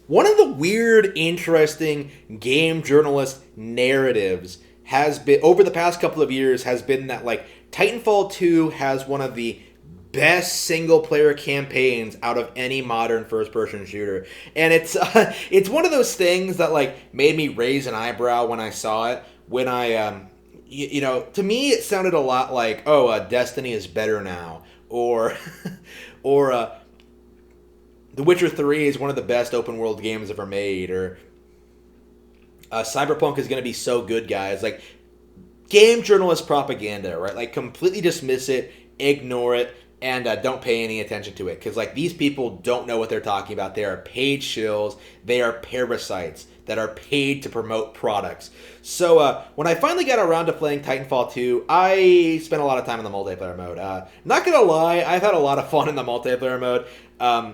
One of the weird, interesting game journalist narratives has been over the past couple of years has been that like Titanfall 2 has one of the best single player campaigns out of any modern first person shooter. And it's one of those things that like made me raise an eyebrow when I saw it. When to me it sounded a lot like, oh, Destiny is better now, or or The Witcher 3 is one of the best open world games ever made, or Cyberpunk is going to be so good, guys. Like, game journalist propaganda, right? Like, completely dismiss it, ignore it, and don't pay any attention to it. Because, like, these people don't know what they're talking about. They are paid shills. They are parasites that are paid to promote products. So, when I finally got around to playing Titanfall 2, I spent a lot of time in the multiplayer mode. Not gonna lie, I've had a lot of fun in the multiplayer mode.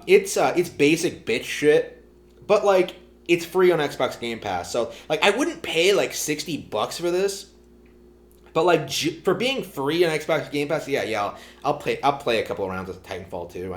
It's basic bitch shit, but, like, it's free on Xbox Game Pass. So, like, I wouldn't pay, like, $60 for this. But like for being free on Xbox Game Pass, yeah, I'll play a couple of rounds of Titanfall 2.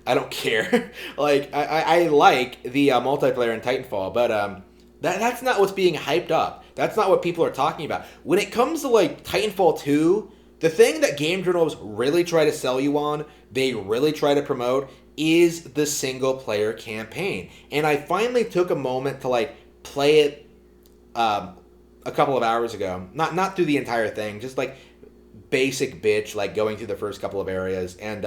I don't care. Like I like the multiplayer in Titanfall, but that's not what's being hyped up. That's not what people are talking about. When it comes to like Titanfall 2, the thing that game journalists really try to sell you on, they really try to promote, is the single player campaign. And I finally took a moment to like play it a couple of hours ago. Not through the entire thing, just like basic bitch, like going through the first couple of areas. And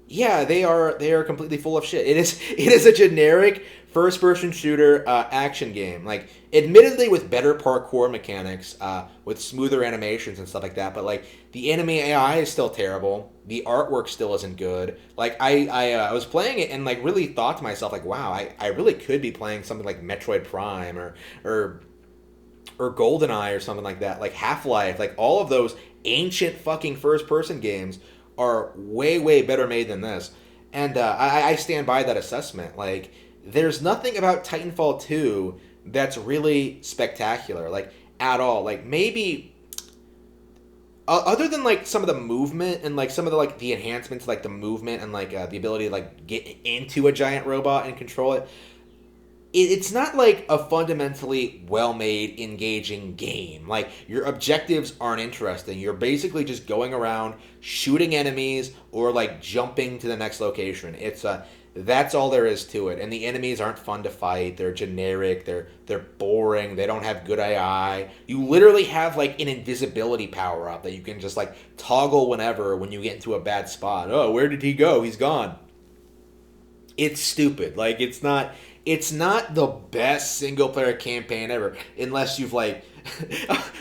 yeah, they are completely full of shit. It is a generic first person shooter action game. Like, admittedly with better parkour mechanics, with smoother animations and stuff like that, but like the enemy AI is still terrible. The artwork still isn't good. Like I was playing it and like really thought to myself like, wow, I really could be playing something like Metroid Prime or GoldenEye or something like that, like Half-Life, like all of those ancient fucking first-person games are way, way better made than this. And I stand by that assessment. Like, there's nothing about Titanfall 2 that's really spectacular, like, at all. Like, maybe, other than, like, some of the movement and, like, some of the, like, the enhancements, like, the movement and, like, the ability to, like, get into a giant robot and control it, it's not like a fundamentally well-made, engaging game. Like, your objectives aren't interesting. You're basically just going around shooting enemies or like jumping to the next location. That's all there is to it. And the enemies aren't fun to fight. They're generic. They're boring. They don't have good AI. You literally have like an invisibility power up that you can just like toggle whenever when you get into a bad spot. Oh, where did he go? He's gone. It's stupid. Like, it's not the best single player campaign ever, unless you've like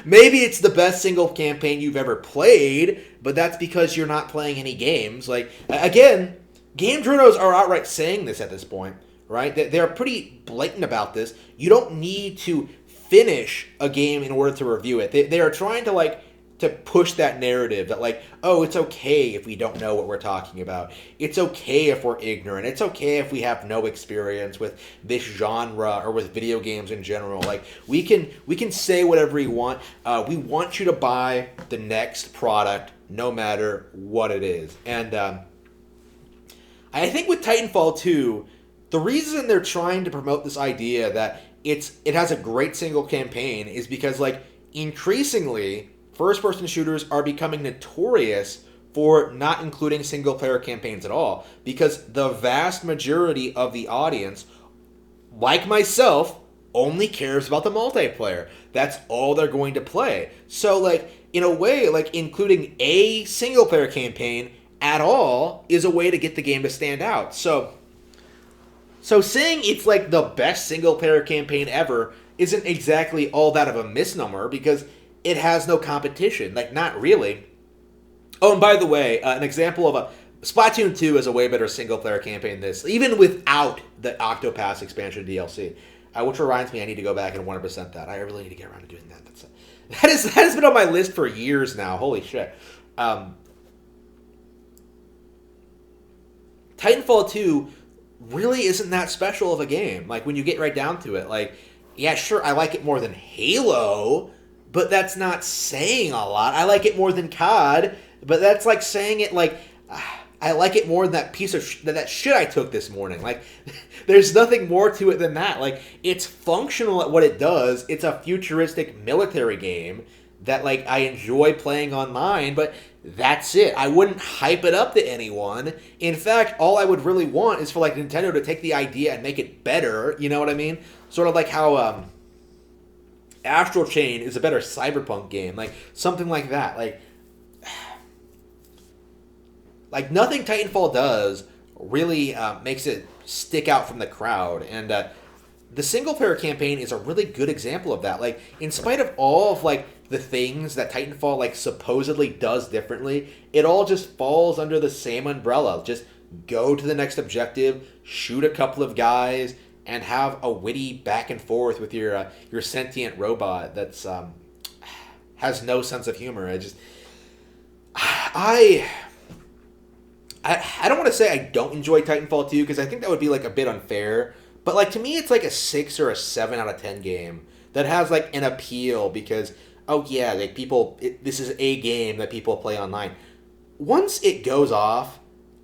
maybe it's the best single campaign you've ever played, but that's because you're not playing any games. Like, again, game journals are outright saying this at this point, right? They're pretty blatant about this. You don't need to finish a game in order to review it. They are trying to like to push that narrative that like, oh, it's okay if we don't know what we're talking about. It's okay if we're ignorant. It's okay if we have no experience with this genre or with video games in general. Like, we can say whatever we want. We want you to buy the next product no matter what it is. And I think with Titanfall 2, the reason they're trying to promote this idea that it has a great single campaign is because like increasingly first-person shooters are becoming notorious for not including single-player campaigns at all, because the vast majority of the audience, like myself, only cares about the multiplayer. That's all they're going to play. So, like, in a way, like, including a single-player campaign at all is a way to get the game to stand out. So saying it's, like, the best single-player campaign ever isn't exactly all that of a misnomer, because it has no competition. Like, not really. Oh, and by the way, an example of Splatoon 2 is a way better single-player campaign than this, even without the Octopass expansion DLC. Which reminds me, I need to go back and 100% that. I really need to get around to doing that. That has been on my list for years now. Holy shit. Titanfall 2 really isn't that special of a game. Like, when you get right down to it, like, yeah, sure, I like it more than Halo, but that's not saying a lot. I like it more than COD, but that's like saying it like, I like it more than that piece of that shit I took this morning. Like, there's nothing more to it than that. Like, it's functional at what it does. It's a futuristic military game that, like, I enjoy playing online, but that's it. I wouldn't hype it up to anyone. In fact, all I would really want is for, like, Nintendo to take the idea and make it better. You know what I mean? Sort of like how Astral Chain is a better Cyberpunk game. Like, something like that. Like nothing Titanfall does really makes it stick out from the crowd. And the single player campaign is a really good example of that. Like, in spite of all of, like, the things that Titanfall, like, supposedly does differently, it all just falls under the same umbrella. Just go to the next objective, shoot a couple of guys, and have a witty back and forth with your sentient robot that's has no sense of humor. I don't want to say I don't enjoy Titanfall 2 because I think that would be, like, a bit unfair. But, like, to me, it's like a 6 or a 7 out of 10 game that has, like, an appeal because, oh yeah, like, this is a game that people play online. Once it goes off,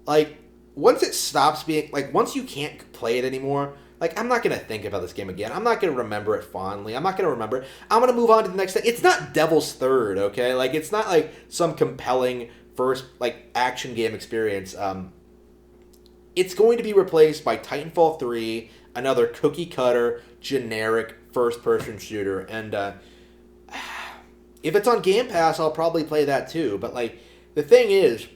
like, once it stops being, like, once you can't play it anymore, like, I'm not going to think about this game again. I'm not going to remember it fondly. I'm not going to remember it. I'm going to move on to the next thing. It's not Devil's Third, okay? Like, it's not, like, some compelling first, like, action game experience. It's going to be replaced by Titanfall 3, another cookie cutter, generic first-person shooter. And if it's on Game Pass, I'll probably play that too. But, like, the thing is,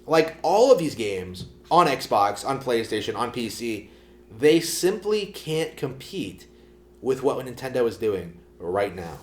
like, all of these games on Xbox, on PlayStation, on PC, they simply can't compete with what Nintendo is doing right now.